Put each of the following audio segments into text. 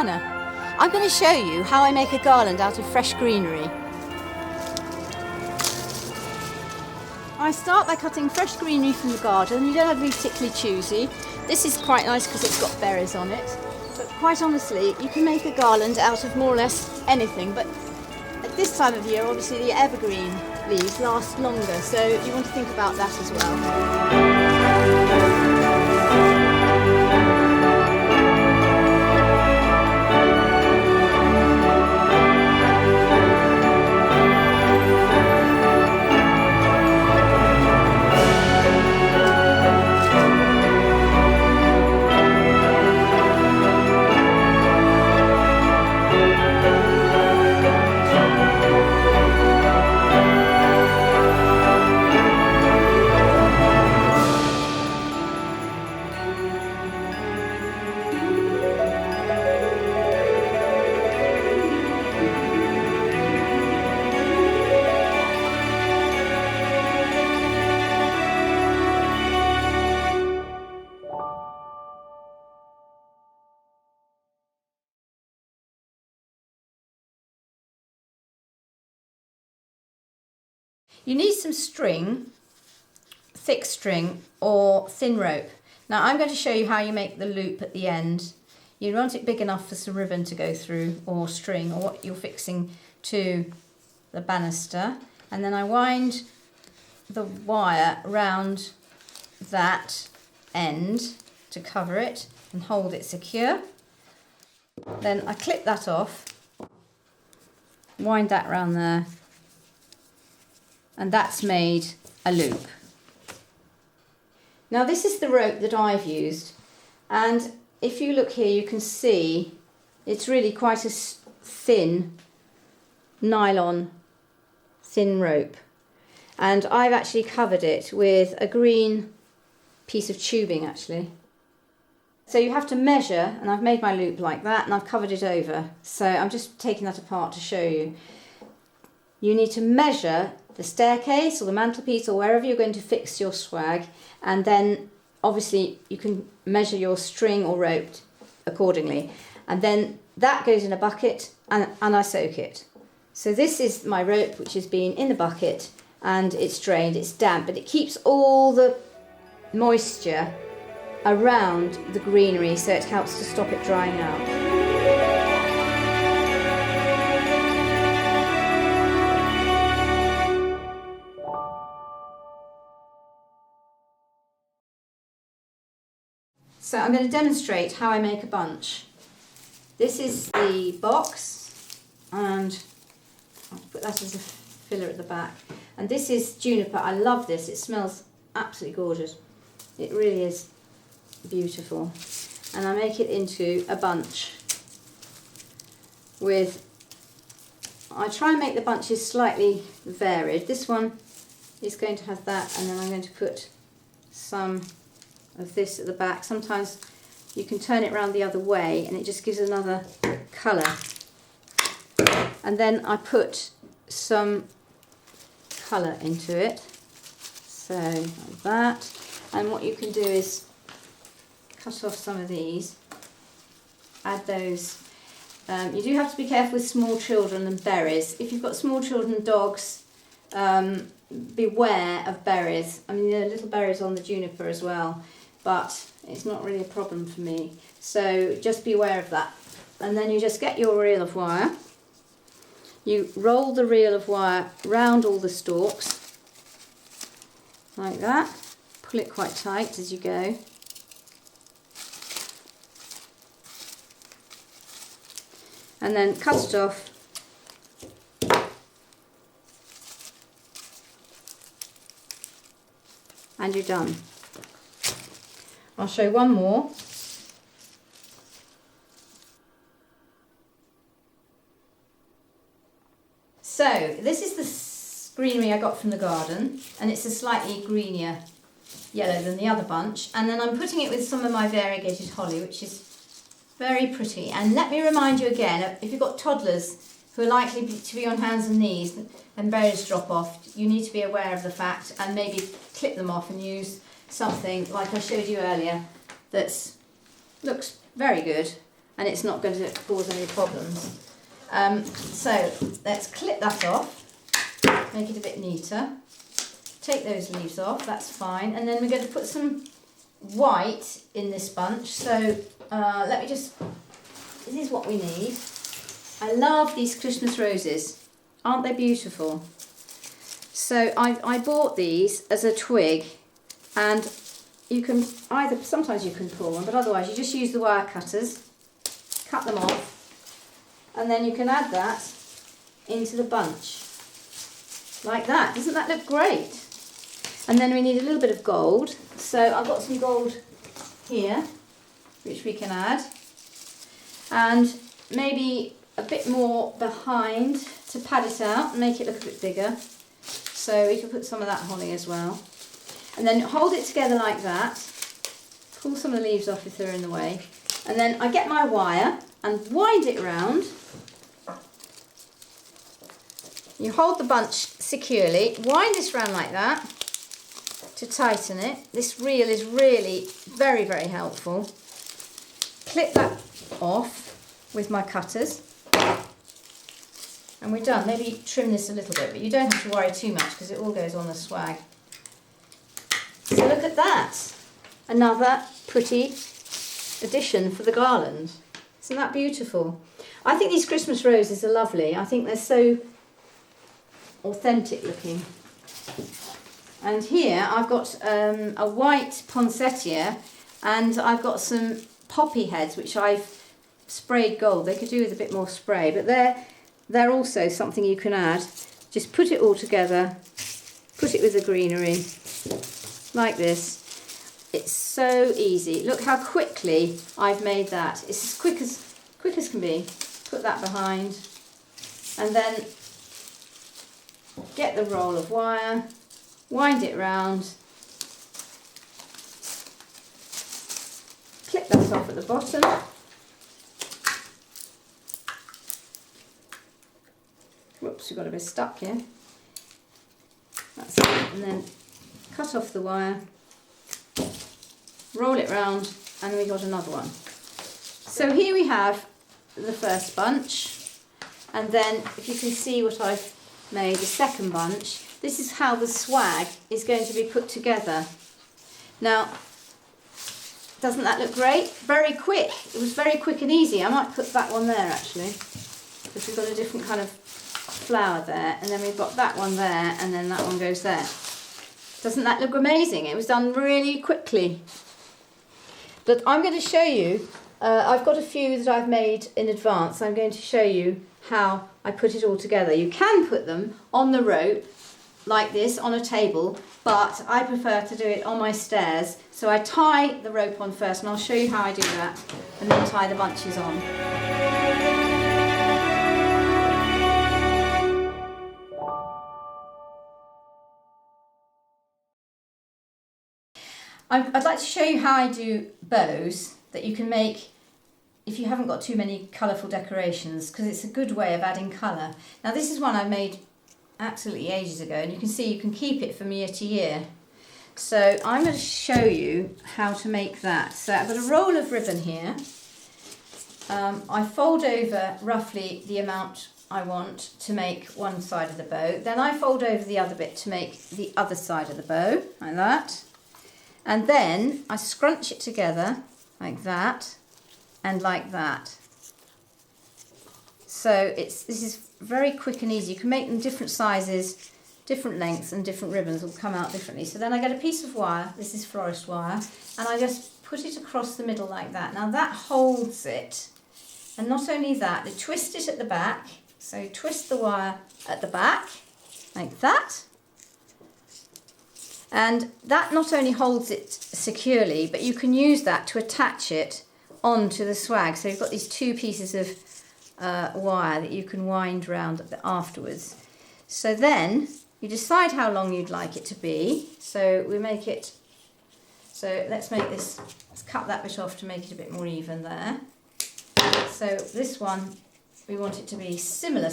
banner. I'm going to show you how I make a garland out of fresh greenery. I start by cutting fresh greenery from the garden. You don't have to be particularly choosy. This is quite nice because it's got berries on it. But quite honestly, you can make a garland out of more or less anything. But at this time of year, obviously the evergreen leaves last longer, so you want to think about that as well. You need some string, thick string or thin rope. Now I'm going to show you how you make the loop at the end. You want it big enough for some ribbon to go through, or string, or what you're fixing to the banister. And then I wind the wire round that end to cover it and hold it secure. Then I clip that off, wind that round there, and that's made a loop. Now this is the rope that I've used, and if you look here you can see it's really quite a thin nylon thin rope, and I've actually covered it with a green piece of tubing actually. So you have to measure, and I've made my loop like that and I've covered it over, so I'm just taking that apart to show you. You need to measure the staircase or the mantelpiece or wherever you're going to fix your swag, and then obviously you can measure your string or rope accordingly, and then that goes in a bucket and I soak it. So this is my rope which has been in the bucket and it's drained, it's damp, but it keeps all the moisture around the greenery, so it helps to stop it drying out. So I'm going to demonstrate how I make a bunch. This is the box, and I'll put that as a filler at the back. And this is juniper. I love this. It smells absolutely gorgeous. It really is beautiful. And I make it into a bunch I try and make the bunches slightly varied. This one is going to have that, and then I'm going to put some of this at the back. Sometimes you can turn it around the other way and it just gives another colour. And then I put some colour into it, so like that. And what you can do is cut off some of these, add those. You do have to be careful with small children and berries. If you've got small children, dogs, beware of berries. I mean, there are little berries on the juniper as well, but it's not really a problem for me. So just beware of that. And then you just get your reel of wire. You roll the reel of wire round all the stalks, like that. Pull it quite tight as you go. And then cut it off. And you're done. I'll show you one more. So this is the greenery I got from the garden, and it's a slightly greenier yellow than the other bunch. And then I'm putting it with some of my variegated holly, which is very pretty. And let me remind you again, if you've got toddlers who are likely to be on hands and knees and berries drop off, you need to be aware of the fact and maybe clip them off and use something like I showed you earlier that looks very good and it's not going to cause any problems. So let's clip that off, make it a bit neater. Take those leaves off, that's fine. And then we're going to put some white in this bunch. So let me just, this is what we need. I love these Christmas roses. Aren't they beautiful? So I bought these as a twig, and you can either, sometimes you can pull them, but otherwise you just use the wire cutters, cut them off, and then you can add that into the bunch. Like that. Doesn't that look great? And then we need a little bit of gold. So I've got some gold here, which we can add. And maybe a bit more behind to pad it out and make it look a bit bigger. So we can put some of that holly as well. And then hold it together like that. Pull some of the leaves off if they're in the way. And then I get my wire and wind it round. You hold the bunch securely, wind this round like that to tighten it. This reel is really very, very helpful. Clip that off with my cutters. And we're done. Maybe trim this a little bit, but you don't have to worry too much because it all goes on the swag. So look at that. Another pretty addition for the garland. Isn't that beautiful? I think these Christmas roses are lovely. I think they're so authentic looking. And here I've got a white poinsettia, and I've got some poppy heads which I've sprayed gold. They could do with a bit more spray, but they're also something you can add. Just put it all together, put it with the greenery like this. It's so easy. Look how quickly I've made that. It's as quick as can be. Put that behind, and then get the roll of wire, wind it round, clip that off at the bottom. Whoops, we've got a bit stuck here. That's it. And then cut off the wire, roll it round, and then we've got another one. So here we have the first bunch, and then if you can see what I've made, the second bunch. This is how the swag is going to be put together. Now, doesn't that look great? Very quick. It was very quick and easy. I might put that one there actually, because we've got a different kind of flower there, and then we've got that one there, and then that one goes there. Doesn't that look amazing? It was done really quickly. But I'm going to show you, I've got a few that I've made in advance. I'm going to show you how I put it all together. You can put them on the rope like this on a table, but I prefer to do it on my stairs. So I tie the rope on first, and I'll show you how I do that, and then tie the bunches on. I'd like to show you how I do bows that you can make if you haven't got too many colourful decorations, because it's a good way of adding colour. Now this is one I made absolutely ages ago, and you can see you can keep it from year to year. So I'm going to show you how to make that. So I've got a roll of ribbon here. I fold over roughly the amount I want to make one side of the bow. Then I fold over the other bit to make the other side of the bow, like that. And then I scrunch it together like that and like that. So this is very quick and easy. You can make them different sizes, different lengths, and different ribbons will come out differently. So then I get a piece of wire, this is florist wire, and I just put it across the middle like that. Now that holds it. And not only that, they twist it at the back. So twist the wire at the back like that. And that not only holds it securely, but you can use that to attach it onto the swag. So you've got these two pieces of wire that you can wind round afterwards. So then you decide how long you'd like it to be. So we make it, so let's cut that bit off to make it a bit more even there. So this one, we want it to be similar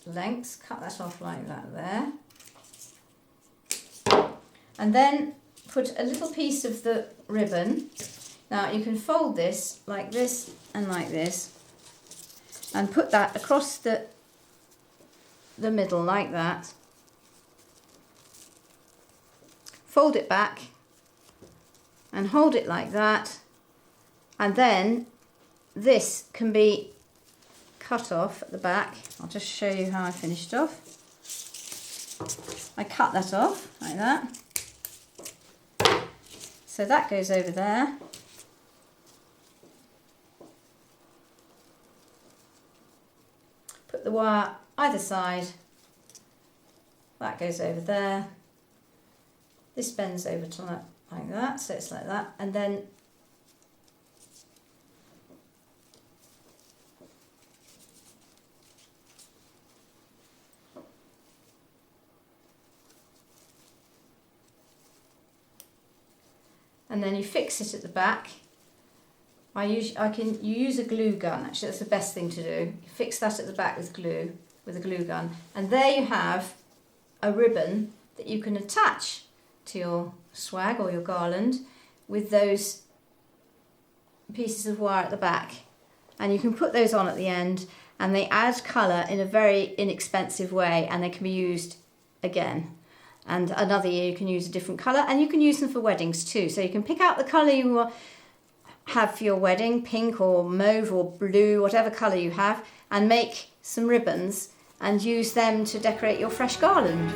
lengths. Cut that off like that there. And then put a little piece of the ribbon. Now you can fold this like this and like this, and put that across the middle like that. Fold it back and hold it like that, and then this can be cut off at the back. I'll just show you how I finished off. I cut that off like that. So that goes over there. Put the wire either side. That goes over there. This bends over to like that, so it's like that, and then you fix it at the back. You use a glue gun. Actually, that's the best thing to do. You fix that at the back with a glue gun, and there you have a ribbon that you can attach to your swag or your garland with those pieces of wire at the back, and you can put those on at the end, and they add colour in a very inexpensive way, and they can be used again. And another year you can use a different colour, and you can use them for weddings too. So you can pick out the colour you have for your wedding, pink or mauve or blue, whatever colour you have, and make some ribbons and use them to decorate your fresh garland.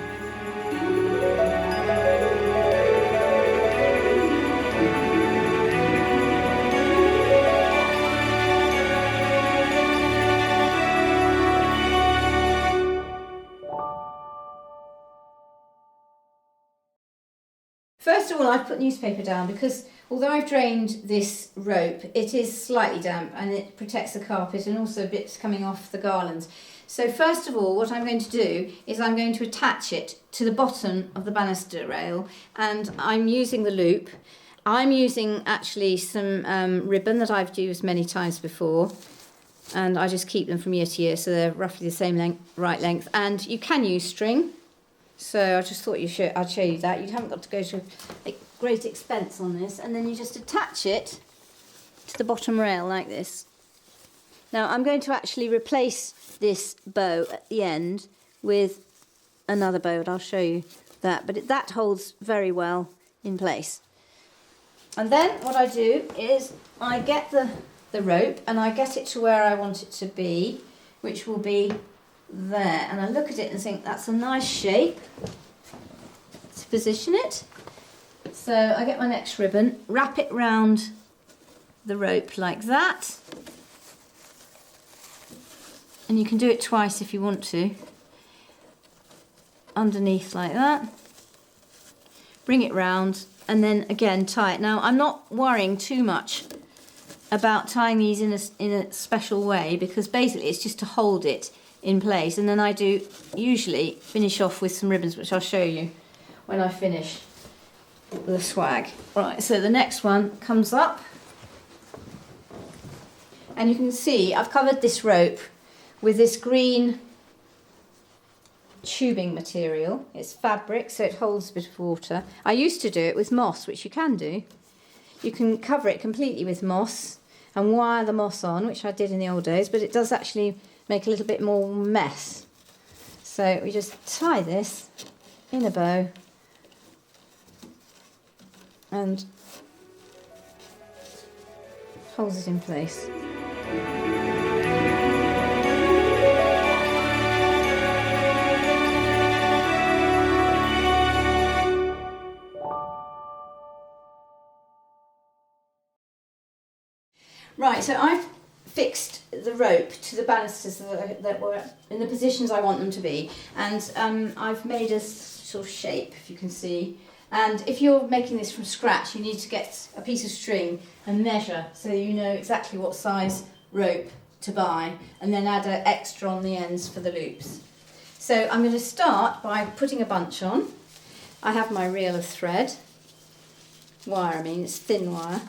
First of all, I've put newspaper down because although I've drained this rope, it is slightly damp and it protects the carpet and also bits coming off the garlands. So first of all, what I'm going to do is I'm going to attach it to the bottom of the banister rail, and I'm using the loop. I'm using actually some ribbon that I've used many times before, and I just keep them from year to year, so they're roughly the same right length. And you can use string. So I just thought I'd show you that. You haven't got to go to a great expense on this. And then you just attach it to the bottom rail like this. Now I'm going to actually replace this bow at the end with another bow, and I'll show you that. But that holds very well in place. And then what I do is I get the rope and I get it to where I want it to be, which will be there, and I look at it and think that's a nice shape to position it. So I get my next ribbon, wrap it round the rope like that, and you can do it twice if you want to, underneath like that, bring it round, and then again tie it. Now I'm not worrying too much about tying these in a special way, because basically it's just to hold it in place, and then I do usually finish off with some ribbons, which I'll show you when I finish the swag. Right, so the next one comes up, and you can see I've covered this rope with this green tubing material. It's fabric, so it holds a bit of water. I used to do it with moss, which you can do. You can cover it completely with moss and wire the moss on, which I did in the old days, but it does actually make a little bit more mess. So we just tie this in a bow and holds it in place. Right, so I've fixed the rope to the banisters that were in the positions I want them to be, and I've made a sort of shape, if you can see. And if you're making this from scratch, you need to get a piece of string and measure so you know exactly what size rope to buy, and then add an extra on the ends for the loops. So I'm going to start by putting a bunch on. I have my reel of thread, it's thin wire,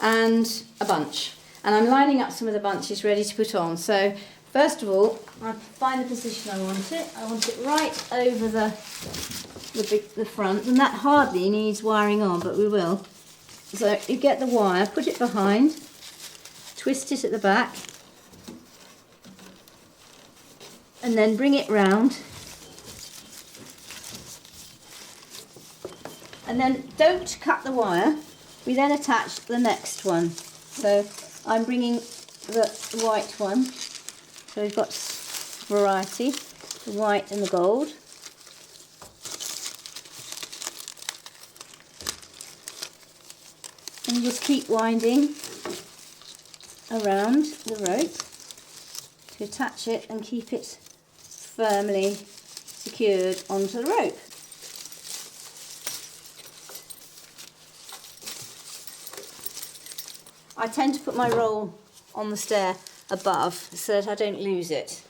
and a bunch. And I'm lining up some of the bunches ready to put on. So first of all, I find the position I want it. I want it right over the front, and that hardly needs wiring on, but we will. So you get the wire, put it behind, twist it at the back, and then bring it round. And then don't cut the wire. We then attach the next one. So I'm bringing the white one. So we've got variety, the white and the gold. And you just keep winding around the rope to attach it and keep it firmly secured onto the rope. I tend to put my roll on the stair above so that I don't lose it.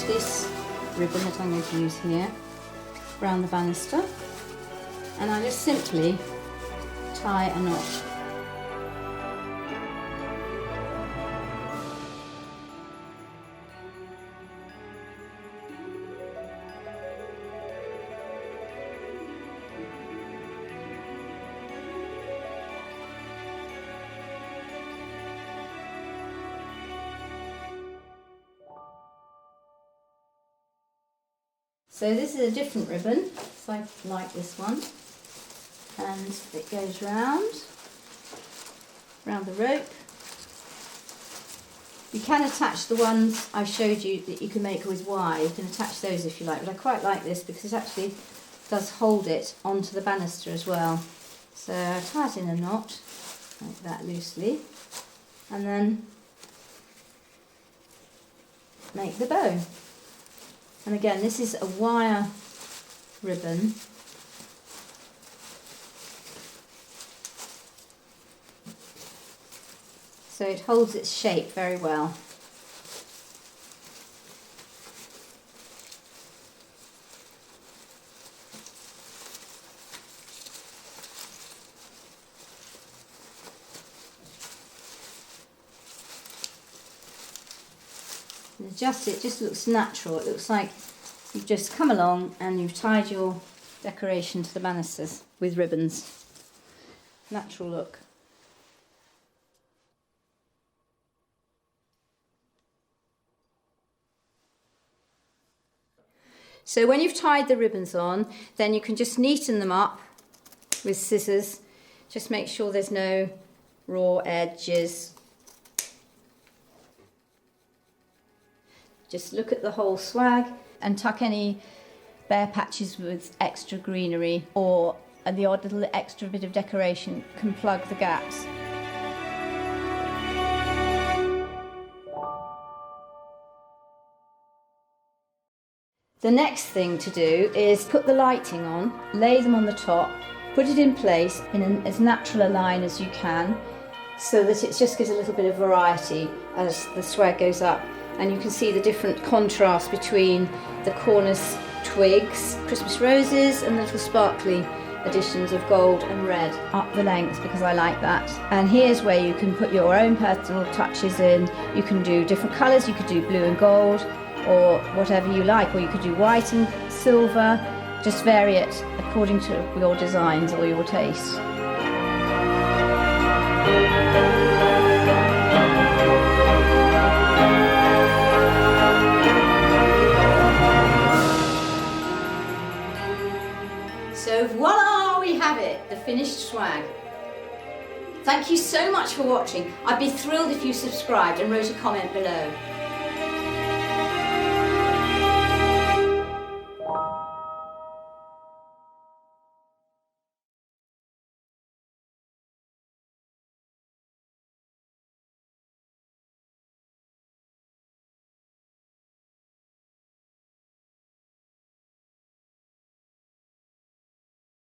This ribbon that I'm going to use here around the banister, and I just simply tie a knot. So this is a different ribbon, so I like this one, and it goes round the rope. You can attach the ones I showed you that you can make with wire, you can attach those if you like, but I quite like this because it actually does hold it onto the banister as well. So I tie it in a knot, like that loosely, and then make the bow. And again, this is a wire ribbon. So it holds its shape very well. And adjust it, just looks natural. It looks like you've just come along and you've tied your decoration to the banisters with ribbons. Natural look. So when you've tied the ribbons on, then you can just neaten them up with scissors. Just make sure there's no raw edges. Just look at the whole swag and tuck any bare patches with extra greenery or the odd little extra bit of decoration can plug the gaps. The next thing to do is put the lighting on, lay them on the top, put it in place in as natural a line as you can so that it just gives a little bit of variety as the swag goes up. And you can see the different contrast between the cornice twigs, Christmas roses, and the little sparkly additions of gold and red up the length because I like that. And here's where you can put your own personal touches in. You can do different colours, you could do blue and gold or whatever you like, or you could do white and silver. Just vary it according to your designs or your taste. So voila, we have it, the finished swag. Thank you so much for watching. I'd be thrilled if you subscribed and wrote a comment below.